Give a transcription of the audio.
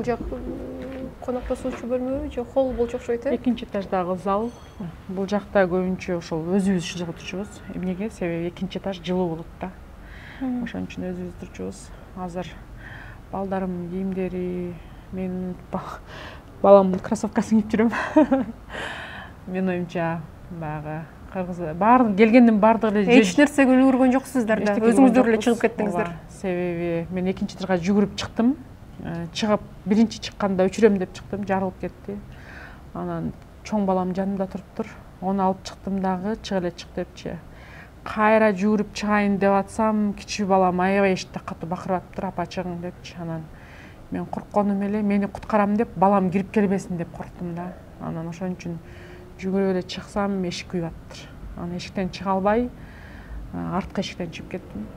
жак коноктошуучу бөлмөбү же холл болчу окшойт э? Экинчи этаждагы зал. Бул жакта көбүнчө ошол өзүбүз ушул жакта турчубуз. Эмнеге? Себеби экинчи этаж жылуу болот да. Ошон үчүн өзүбүз турчубуз. Азыр балдарымдын кийимдери, мен баламдын кроссовкасын кийип жүрөм. Мен оюмча баягы кыргыз баардык келгендин баардыгы эле Эч нерсеге үлгүргөн жоксуздар да. Өзүңүздөр эле чыгып кеттиңиздер. Себеби мен экинчи этажга жүгүрүп чыктым. Чыгып биринчи чыкканда өчүрөм деп чыктым, жарылып кетти. Анан чоң балам жанымда туруптур. Onu алып чыктым дагы, чыга эле чык депчи. Кайра жүгүрүп чыгайын деп атсам, кичүү балам аябай эшикте катуу бакырып атыптыр, апа чыгың депчи. Анан мен коркконум эле мени куткарам деп, балам кирип келбесин деп корктум да. Анан ошон үчүн жүгүрүп эле чыксам эшик күйүп атыптыр. Анан эшиктен чыга албай, арткы эшиктен чыгып кеттим.